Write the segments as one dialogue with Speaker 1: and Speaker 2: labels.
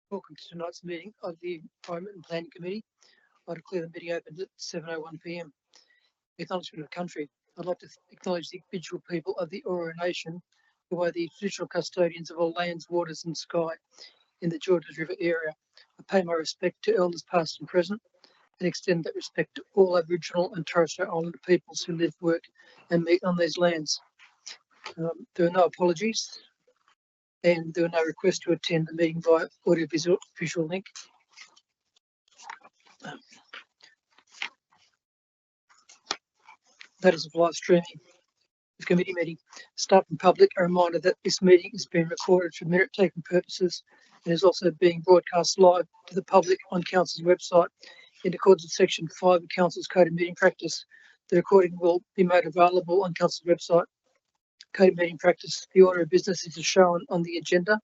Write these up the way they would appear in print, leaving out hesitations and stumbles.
Speaker 1: Welcome to tonight's meeting of the Environment and Planning Committee. I declare the meeting open at 7:01 p.m. Acknowledgement of country. I'd like to acknowledge the individual people of the Eora Nation, who are the traditional custodians of all lands, waters and sky in the Georges River area. I pay my respect to elders past and present and extend that respect to all Aboriginal and Torres Strait Islander peoples who live, work and meet on these lands. There are no apologies and there are no requests to attend the meeting via audio-visual link. That is of live streaming of committee meeting. Staff and public are reminded that this meeting is being recorded for minute-taking purposes and is also being broadcast live to the public on Council's website in accordance with Section 5 of Council's Code of Meeting Practice. The recording will be made available on Council's website. Code of Meeting Practice. The order of business is shown on the agenda,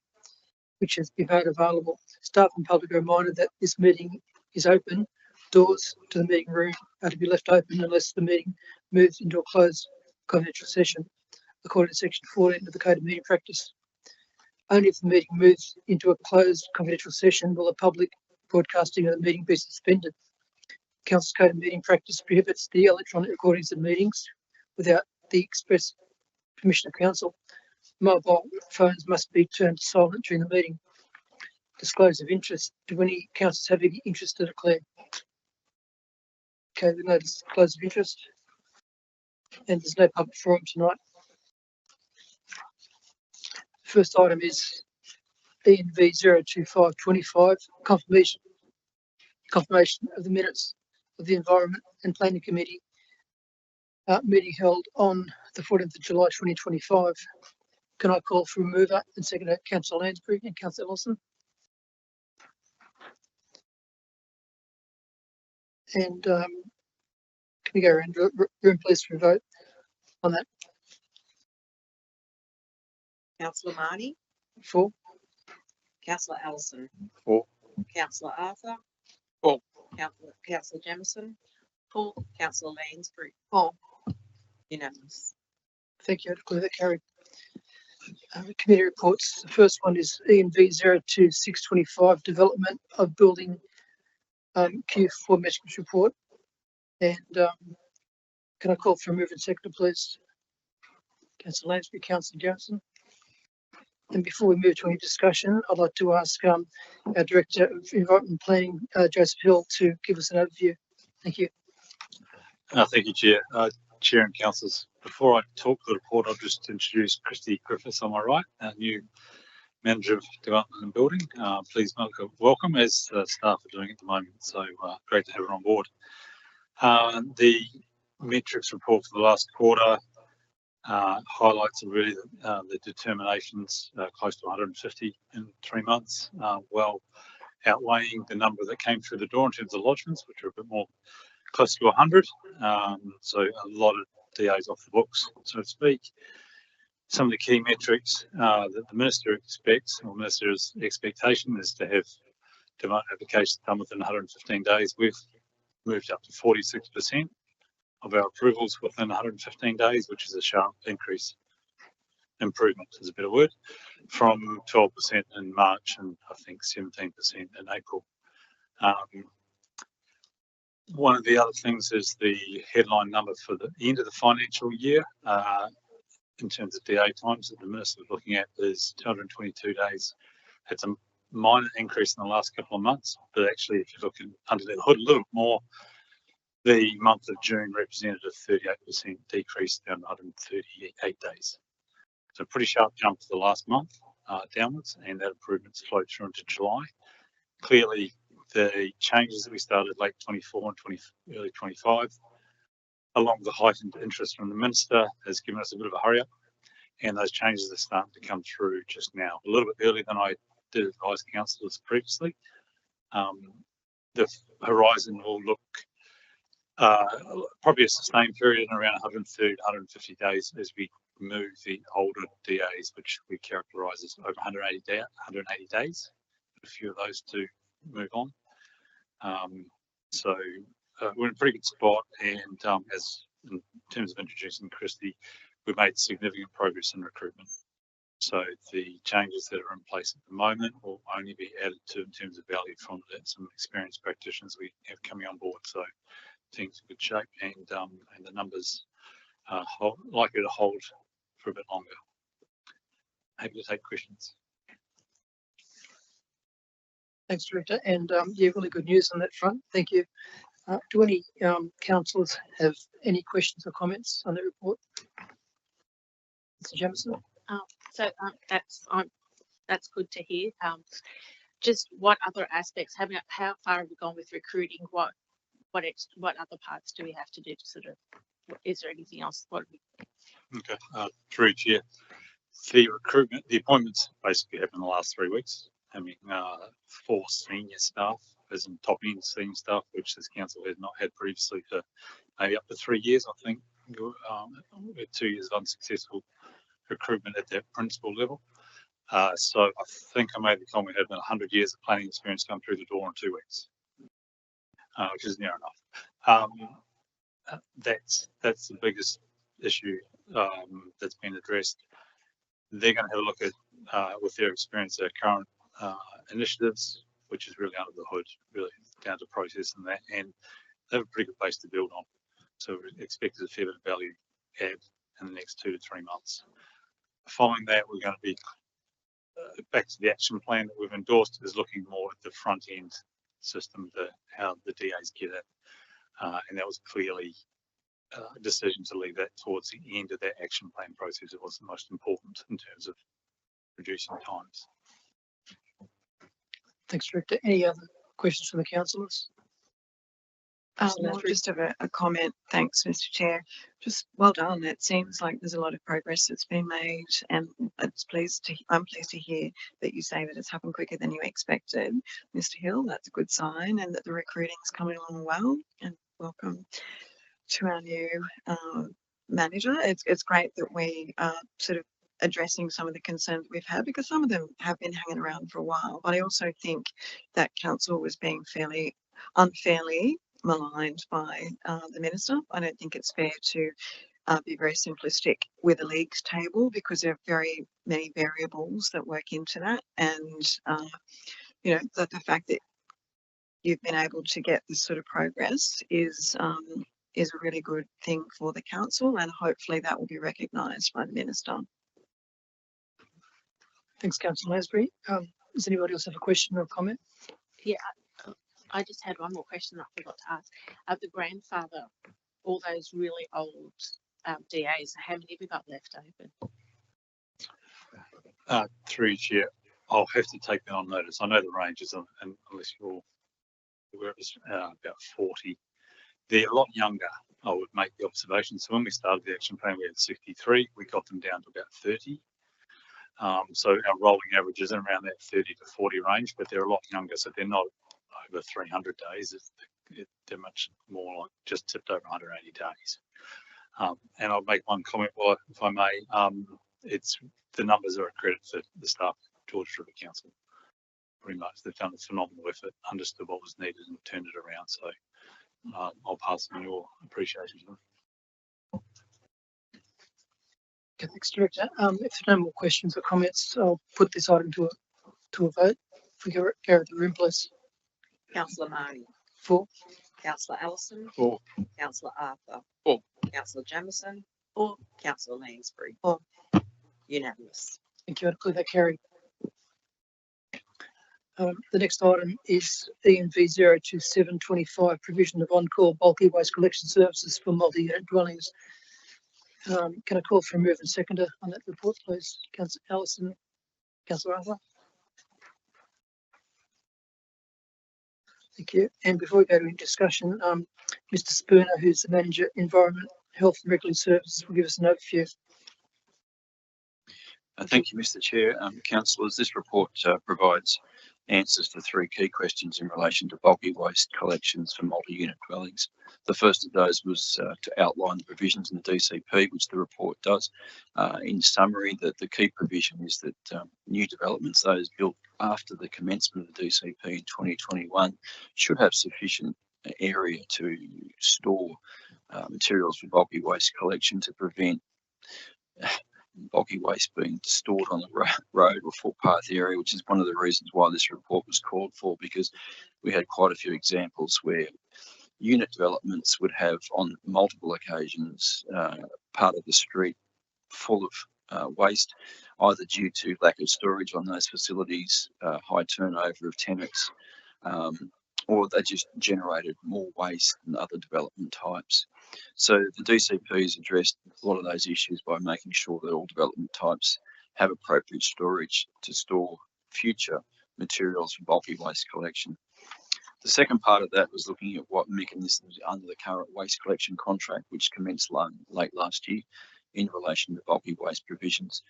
Speaker 1: which has been made available. Staff and public are reminded that this meeting is open. Doors to the meeting room are to be left open unless the meeting moves into a closed confidential session, according to Section 14 of the Code of Meeting Practice. Only if the meeting moves into a closed confidential session will the public broadcasting of the meeting be suspended. Council's Code of Meeting Practice prohibits the electronic recordings of meetings without the express permission of Council. Mobile phones must be turned silent during the meeting. Disclose of interest. Do any councillors have any interest to declare? Okay, no disclose of interest. And there's no public forum tonight. First item is ENV 02525, confirmation of the minutes of the Environment and Planning Committee meeting held on the 14th of July 2025. Can I call for a mover and seconder Councillor Lansbury and Councillor Ellison? And can we go around room please for a vote on that?
Speaker 2: Councillor Marnie.
Speaker 1: For.
Speaker 2: Councillor Ellison.
Speaker 3: For.
Speaker 2: Councillor Arthur.
Speaker 3: For.
Speaker 2: Councillor Jamieson. For. Councillor Lansbury.
Speaker 1: For.
Speaker 2: Unanimous.
Speaker 1: Thank you. I declare that carried. Committee reports. The first one is ENV 02625, development of building Q4 measurements report. And can I call for a move and seconder, please? Councillor Lansbury, Councillor Johnson. And before we move to any discussion, I'd like to ask our Director of Environment and Planning, Joseph Hill, to give us an overview. Thank you.
Speaker 3: Thank you, Chair. Chair and councillors, before I talk to the report, I'll just introduce Christy Griffiths on my right, our new Manager of Development and Building. Please welcome, as staff are doing at the moment. So great to have her on board. The metrics report for the last quarter highlights really the determinations, close to 150 in 3 months, well outweighing the number that came through the door in terms of lodgements, which are a bit more close to 100. So a lot of DAs off the books, so to speak. Some of the key metrics that the Minister expects, or Minister's expectation, is to have development applications done within 115 days. We've moved up to 46% of our approvals within 115 days, which is a sharp increase. Improvement is a better word, from 12% in March and I think 17% in April. One of the other things is the headline number for the end of the financial year in terms of DA times that the Minister is looking at is 222 days. It's a minor increase in the last couple of months, but actually if you look under the hood a little more, the month of June represented a 38% decrease down to 138 days. So a pretty sharp jump for the last month downwards, and that improvement's flowed through into July. Clearly, the changes that we started late 24 and early 25, along with the heightened interest from the Minister, has given us a bit of a hurry up, and those changes are starting to come through just now, a little bit earlier than I did advise councillors previously. The horizon will look probably a sustained period in around 130 to 150 days as we move the older DAs, which we characterise as over 180 days, a few of those to move on. So we're in a pretty good spot, and as in terms of introducing Christy, we've made significant progress in recruitment. So the changes that are in place at the moment will only be added to in terms of value from some experienced practitioners we have coming on board. So things in good shape, and the numbers are likely to hold for a bit longer. Happy to take questions.
Speaker 1: Thanks, Director. And yeah, really good news on that front. Thank you. Do any councillors have any questions or comments on the report? Mr. Jamieson?
Speaker 4: That's good to hear. Just what other aspects? How far have we gone with recruiting? What other parts do we have to do to sort of? Is there anything else?
Speaker 3: Okay, through Chair. The recruitment, the appointments basically happened in the last 3 weeks. Having 4 senior staff, as in top end senior staff, which this council has not had previously for maybe up to 3 years. I think we had 2 years of unsuccessful recruitment at that principal level. So I think I made the comment had been 100 years of planning experience come through the door in 2 weeks, which is near enough. That's the biggest issue that's been addressed. They're going to have a look at, with their experience, their current initiatives, which is really under the hood, really down to process and that, and they have a pretty good base to build on. So we expect a fair bit of value add in the next 2 to 3 months. Following that, we're going to be back to the action plan that we've endorsed, is looking more at the front end system, how the DAs get it, and that was clearly a decision to leave that towards the end of that action plan process. It was the most important in terms of reducing times.
Speaker 1: Thanks, Director. Any other questions from the councillors?
Speaker 5: Just have a comment. Thanks, Mr. Chair. Just well done. It seems like there's a lot of progress that's been made, and I'm pleased to hear that you say that it's happened quicker than you expected, Mr. Hill. That's a good sign, and that the recruiting is coming along well. And welcome to our new manager. It's great that we are sort of addressing some of the concerns we've had, because some of them have been hanging around for a while. But I also think that council was being fairly unfairly maligned by the minister. I don't think it's fair to be very simplistic with a leagues table, because there are very many variables that work into that. And you know, that the fact that you've been able to get this sort of progress is a really good thing for the council, and hopefully that will be recognised by the minister.
Speaker 1: Thanks, Councillor Lasbury. Does anybody else have a question or comment?
Speaker 4: Yeah, I just had one more question I forgot to ask. The grandfather, all those really old DAs, how many have we got left open?
Speaker 3: Through Chair, I'll have to take that on notice. I know the ranges, and unless you're aware, it was about 40. They're a lot younger. I would make the observation. So when we started the action plan, we had 63. We got them down to about 30. So our rolling average is in around that 30 to 40 range, but they're a lot younger, so they're not over 300 days. They're much more like just tipped over 180 days. And I'll make one comment, if I may. It's the numbers are a credit to the staff of Georges River Council. Pretty much, they've done a phenomenal effort, understood what was needed, and turned it around. So I'll pass on your appreciation.
Speaker 1: Okay, thanks, Director. If there are no more questions or comments, I'll put this item to a vote. If we go to the room, please.
Speaker 2: Councillor Marnie.
Speaker 1: For.
Speaker 2: Councillor Allison.
Speaker 3: For.
Speaker 2: Councillor Arthur.
Speaker 3: For.
Speaker 2: Councillor Jamieson.
Speaker 4: For.
Speaker 2: Councillor Lansbury.
Speaker 1: For.
Speaker 2: Unanimous.
Speaker 1: Thank you. I declare that carried. The next item is ENV 02725, provision of on-call bulky waste collection services for multi-unit dwellings. Can I call for a move and seconder on that report, please? Councillor Allison, Councillor Arthur. Thank you. And before we go to any discussion, Mr. Spooner, who's the Manager, Environment, Health and Regulatory Services, will give us an overview.
Speaker 6: Thank you, Mr. Chair. Councillors, this report provides answers to 3 key questions in relation to bulky waste collections for multi-unit dwellings. The first of those was to outline the provisions in the DCP, which the report does. In summary, the key provision is that new developments, those built after the commencement of the DCP in 2021, should have sufficient area to store materials for bulky waste collection to prevent bulky waste being stored on the road or footpath area, which is one of the reasons why this report was called for, because we had quite a few examples where unit developments would have on multiple occasions part of the street full of waste, either due to lack of storage on those facilities, high turnover of tenants, or they just generated more waste than other development types. So the DCP has addressed a lot of those issues by making sure that all development types have appropriate storage to store future materials for bulky waste collection. The second part of that was looking at what mechanisms under the current waste collection contract, which commenced late last year, in relation to bulky waste provisions.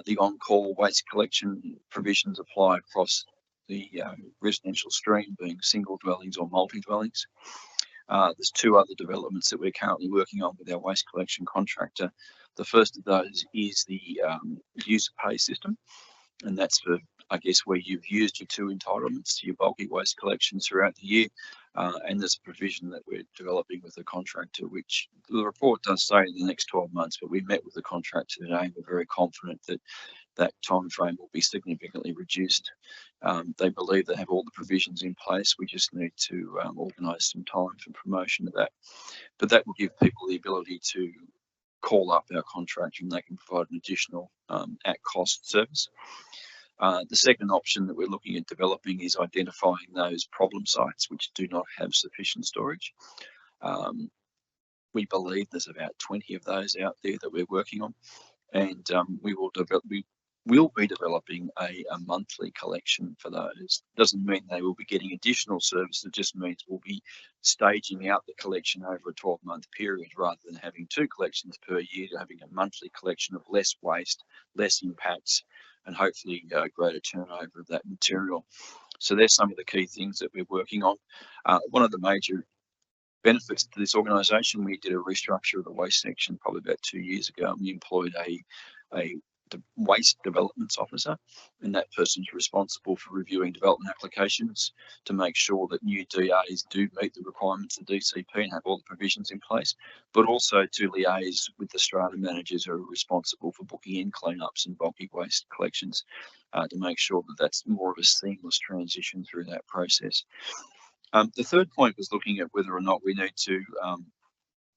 Speaker 6: The on-call waste collection provisions apply across the residential stream, being single dwellings or multi-dwellings. There's two other developments that we're currently working on with our waste collection contractor. The first of those is the user pay system, and that's for, I guess, where you've used your 2 entitlements to your bulky waste collection throughout the year. And there's a provision that we're developing with the contractor, which the report does say in the next 12 months, but we met with the contractor today and we're very confident that that time frame will be significantly reduced. They believe they have all the provisions in place. We just need to organise some time for promotion of that. But that will give people the ability to call up our contractor and they can provide an additional at cost service. The second option that we're looking at developing is identifying those problem sites which do not have sufficient storage. We believe there's about 20 of those out there that we're working on, and we will be developing a monthly collection for those. Doesn't mean they will be getting additional service. It just means we'll be staging out the collection over a 12-month period rather than having 2 collections per year, having a monthly collection of less waste, less impacts, and hopefully greater turnover of that material. So there's some of the key things that we're working on. One of the major benefits to this organisation, we did a restructure of the waste section probably about 2 years ago, and we employed a waste developments officer, and that person's responsible for reviewing development applications to make sure that new DAs do meet the requirements of DCP and have all the provisions in place, but also to liaise with the strata managers who are responsible for booking in cleanups and bulky waste collections to make sure that that's more of a seamless transition through that process. The third point was looking at whether or not we need to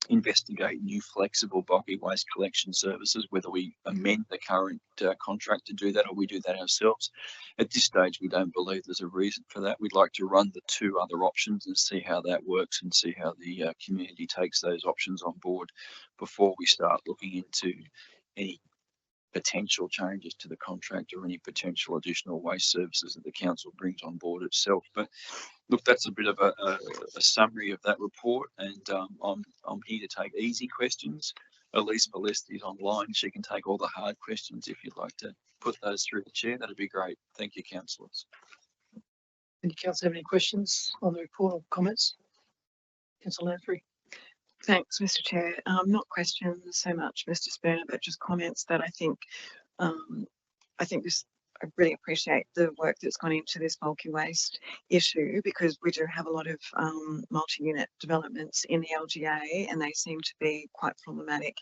Speaker 6: investigate new flexible bulky waste collection services, whether we amend the current contract to do that or we do that ourselves. At this stage, we don't believe there's a reason for that. We'd like to run the 2 other options and see how that works and see how the community takes those options on board before we start looking into any potential changes to the contract or any potential additional waste services that the council brings on board itself. But look, that's a bit of a summary of that report, and I'm here to take easy questions. Elise Ballesti is online. She can take all the hard questions if you'd like to put those through the chair. That'd be great. Thank you, councillors.
Speaker 1: Any council have any questions on the report or comments? Councillor Lamprey.
Speaker 5: Thanks, Mr. Chair. Not questions so much, Mr. Spooner, but just comments that I think I really appreciate the work that's gone into this bulky waste issue, because we do have a lot of multi-unit developments in the LGA and they seem to be quite problematic.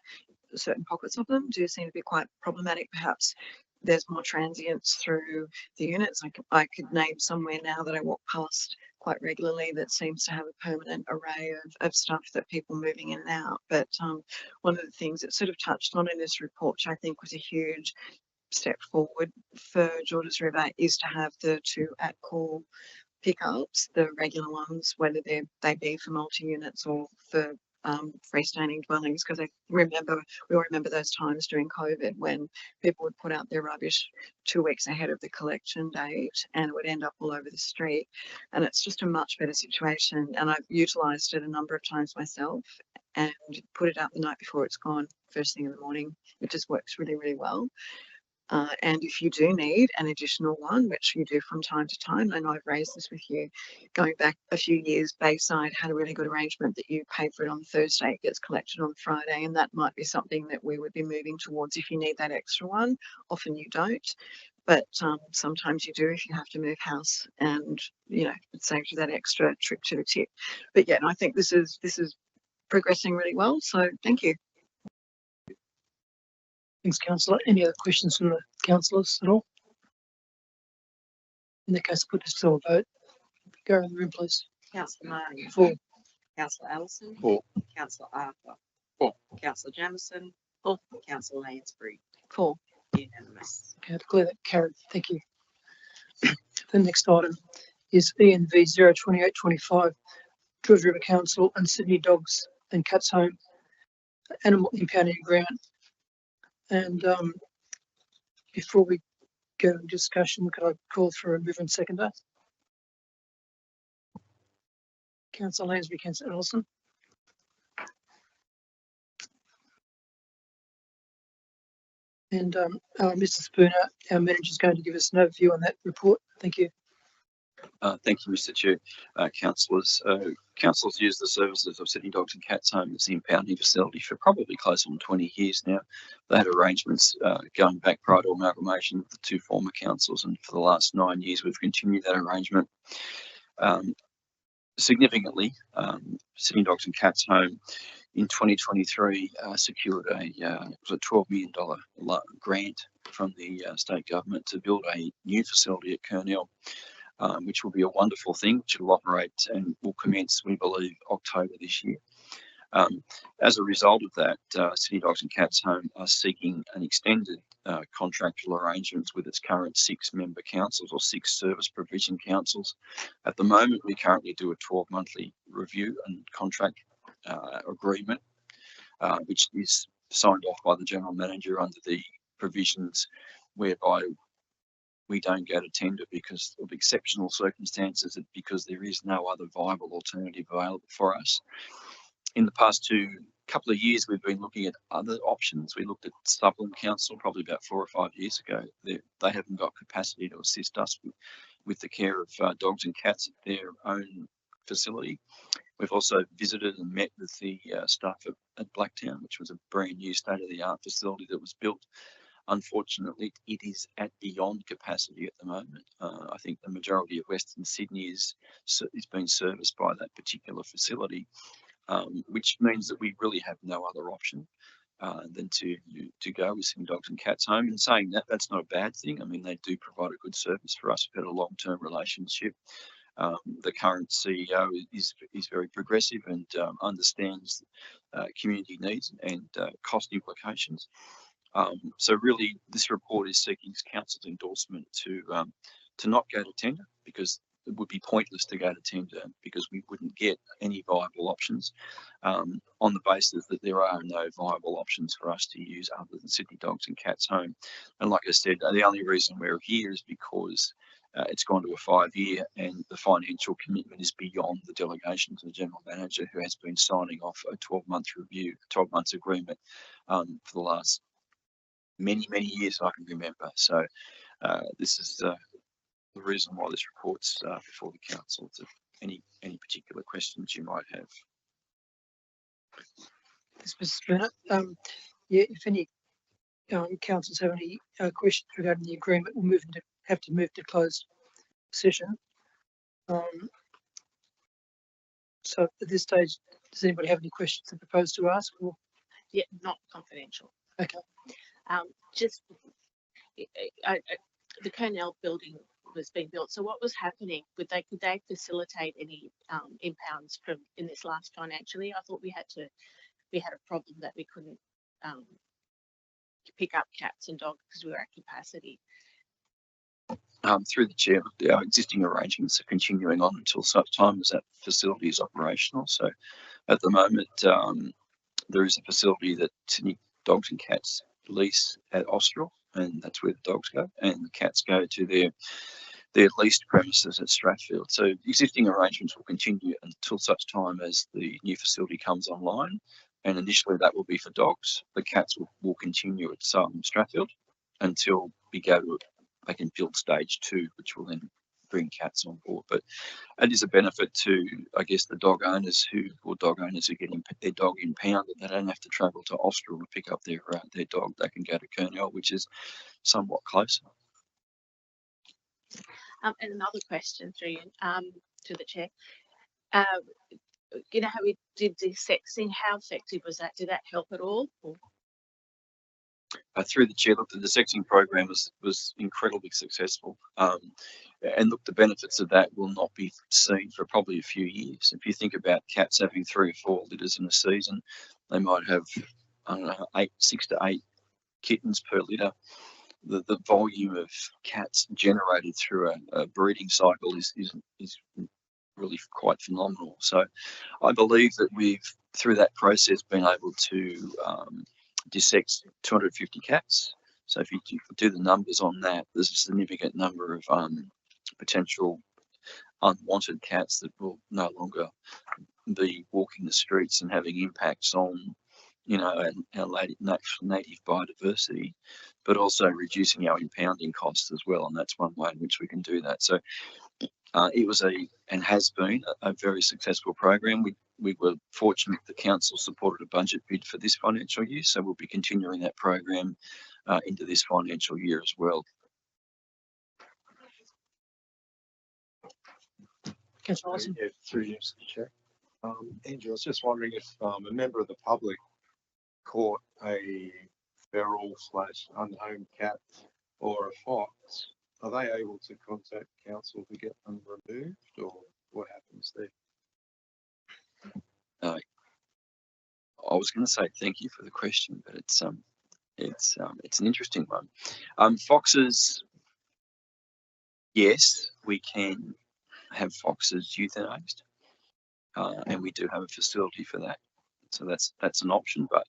Speaker 5: Certain pockets of them do seem to be quite problematic. Perhaps there's more transients through the units. I could name somewhere now that I walk past quite regularly that seems to have a permanent array of stuff that people moving in and out. But one of the things that sort of touched on in this report, which I think was a huge step forward for Georges River, is to have the 2 at-call pickups, the regular ones, whether they be for multi-units or for freestanding dwellings, because we all remember those times during COVID when people would put out their rubbish 2 weeks ahead of the collection date and it would end up all over the street. And it's just a much better situation, and I've utilised it a number of times myself and put it out the night before it's gone first thing in the morning. It just works really, really well. And if you do need an additional one, which you do from time to time, I know I've raised this with you, going back a few years, Bayside had a really good arrangement that you pay for it on Thursday, it gets collected on Friday, and that might be something that we would be moving towards if you need that extra one. Often you don't, but sometimes you do if you have to move house, and it saves you that extra trip to the tip. But yeah, I think this is progressing really well, so thank you.
Speaker 1: Thanks, councillor. Any other questions from the councillors at all? In that case, I'll put this to a vote. Go around the room, please.
Speaker 2: Councillor Marnie.
Speaker 1: For.
Speaker 2: Councillor Allison.
Speaker 3: For.
Speaker 2: Councillor Arthur.
Speaker 3: For.
Speaker 2: Councillor Jamieson.
Speaker 4: For.
Speaker 2: Councillor Lansbury.
Speaker 5: For.
Speaker 2: Unanimous.
Speaker 1: Okay, I declare that carried. Thank you. The next item is ENV 02825, George River Council and Sydney Dogs and Cats Home Animal Impounding Agreement. And before we go into discussion, could I call for a mover and seconder? Councillor Lansbury, Councillor Ellison. And Mr. Spooner, our manager, is going to give us an overview on that report. Thank you.
Speaker 6: Thank you, Mr. Chair. Councillors, councillors use the services of Sydney Dogs and Cats Home as the impounding facility for probably close on 20 years now. They had arrangements going back prior to amalgamation with the two former councils, and for the last 9 years we've continued that arrangement. Significantly, Sydney Dogs and Cats Home in 2023 secured a $12 million grant from the state government to build a new facility at Kurnell, which will be a wonderful thing, which will operate and will commence, we believe, October this year. As a result of that, Sydney Dogs and Cats Home are seeking an extended contractual arrangements with its current 6 member councils or 6 service provision councils. At the moment, we currently do a 12-monthly review and contract agreement, which is signed off by the General Manager under the provisions whereby we don't go to tender because of exceptional circumstances, because there is no other viable alternative available for us. In the past couple of years, we've been looking at other options. We looked at Sutherland Council probably about 4 or 5 years ago. They haven't got capacity to assist us with the care of dogs and cats at their own facility. We've also visited and met with the staff at Blacktown, which was a brand new state-of-the-art facility that was built. Unfortunately, it is at beyond capacity at the moment. I think the majority of Western Sydney is being serviced by that particular facility, which means that we really have no other option than to go with Sydney Dogs and Cats Home. And saying that, that's not a bad thing. I mean, they do provide a good service for us. We've had a long-term relationship. The current CEO is very progressive and understands community needs and cost implications. So really, this report is seeking council's endorsement to not go to tender, because it would be pointless to go to tender because we wouldn't get any viable options on the basis that there are no viable options for us to use other than Sydney Dogs and Cats Home. And like I said, the only reason we're here is because it's gone to a 5-year and the financial commitment is beyond the delegation to the General Manager, who has been signing off a 12-month review, 12 months agreement for the last many years I can remember. So this is the reason why this report's before the council. To any particular questions you might have.
Speaker 1: Thanks, Mr. Spooner. Yeah, if any councillors have any questions regarding the agreement, we'll have to move to closed session. So at this stage, does anybody have any questions they propose to ask? Or?
Speaker 4: Yeah, not confidential.
Speaker 1: Okay.
Speaker 4: Just the Kurnell building was being built. So what was happening? Could they facilitate any impounds from in this last financial year? I thought we had a problem that we couldn't pick up cats and dogs because we were at capacity.
Speaker 6: Through the chair, our existing arrangements are continuing on until such time as that facility is operational. So at the moment, there is a facility that Sydney Dogs and Cats lease at Austral, and that's where the dogs go, and the cats go to their leased premises at Strathfield. So existing arrangements will continue until such time as the new facility comes online, and initially that will be for dogs. The cats will continue at Strathfield until we go to they can build stage 2, which will then bring cats on board. But it is a benefit to, I guess, the dog owners who are getting their dog impounded. They don't have to travel to Austral to pick up their dog. They can go to Kurnell, which is somewhat closer.
Speaker 4: And another question through you, to the chair. You know how we did the sexing? How effective was that? Did that help at all? Or?
Speaker 6: through the chair, look, the sexing program was incredibly successful. And look, the benefits of that will not be seen for probably a few years. If you think about cats having 3 or 4 litters in a season, they might have, I don't know, 6 to 8 kittens per litter. The volume of cats generated through a breeding cycle is really quite phenomenal. So I believe that we've, through that process, been able to dissect 250 cats. So if you do the numbers on that, there's a significant number of potential unwanted cats that will no longer be walking the streets and having impacts on, you know, our native biodiversity, but also reducing our impounding costs as well. And that's one way in which we can do that. So it was and has been a very successful program. We were fortunate the council supported a budget bid for this financial year, so we'll be continuing that program into this financial year as well.
Speaker 1: Councillor Allison.
Speaker 7: Yeah, through you, Mr. Chair. Andrew, I was just wondering if a member of the public caught a feral / unhomed cat or a fox, are they able to contact council to get them removed, or what happens there?
Speaker 6: I was going to say thank you for the question, but it's an interesting one. Foxes, yes, we can have foxes euthanized, and we do have a facility for that. So that's an option, but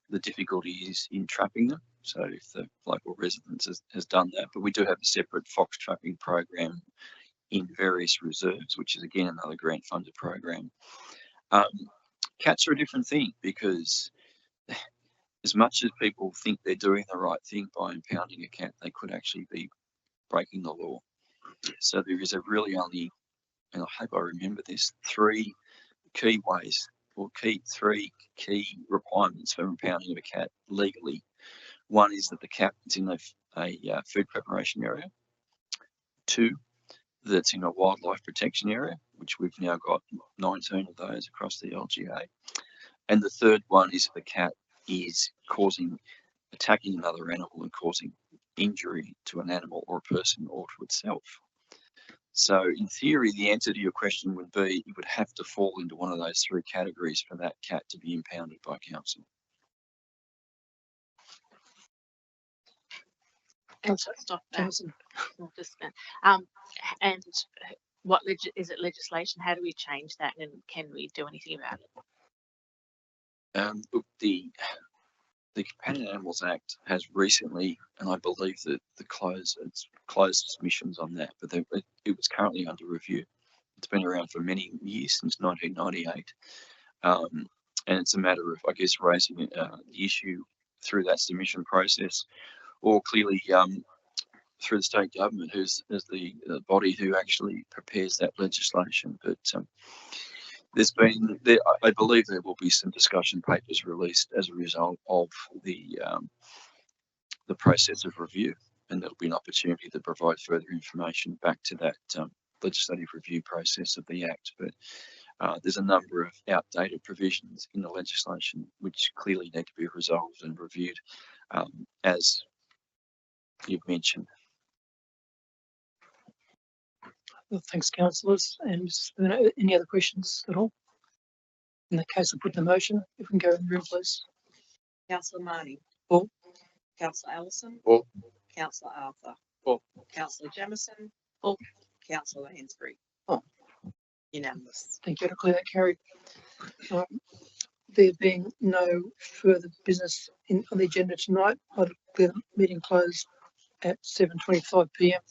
Speaker 6: the difficulty is in trapping them. So if the local residents has done that, but we do have a separate fox trapping program in various reserves, which is again another grant funded program. Cats are a different thing, because as much as people think they're doing the right thing by impounding a cat, they could actually be breaking the law. So there is a really only, and I hope I remember this, 3 key ways, or 3 key requirements for impounding of a cat legally. One is that the cat is in a food preparation area. 2, that it's in a wildlife protection area, which we've now got 19 of those across the LGA. And the 3rd one is if the cat is attacking another animal and causing injury to an animal or a person or to itself. So in theory, the answer to your question would be it would have to fall into one of those 3 categories for that cat to be impounded by council.
Speaker 1: Councillor
Speaker 4: Stop that.
Speaker 1: Jamieson.
Speaker 4: Not just that. And what is it legislation? How do we change that, and can we do anything about it?
Speaker 6: Look, the Companion Animals Act has recently, and I believe that it's closed submissions on that, but it was currently under review. It's been around for many years, since 1998, and it's a matter of, I guess, raising the issue through that submission process, or clearly through the state government, who's the body who actually prepares that legislation. But I believe there will be some discussion papers released as a result of the process of review, and there'll be an opportunity to provide further information back to that legislative review process of the Act. But there's a number of outdated provisions in the legislation which clearly need to be resolved and reviewed, as you've mentioned.
Speaker 1: Well, thanks, councillors. And any other questions at all? In that case, I'll put the motion. If we can go in the room, please.
Speaker 2: Councillor Marty.
Speaker 1: For.
Speaker 2: Councillor Allison.
Speaker 7: For.
Speaker 2: Councillor Arthur.
Speaker 7: For.
Speaker 2: Councillor Jamieson.
Speaker 4: For.
Speaker 2: Councillor Lansbury.
Speaker 1: For.
Speaker 2: Unanimous.
Speaker 1: Thank you. I declare that carried. There being no further business on the agenda tonight, I declare the meeting closed at 7:25 p.m.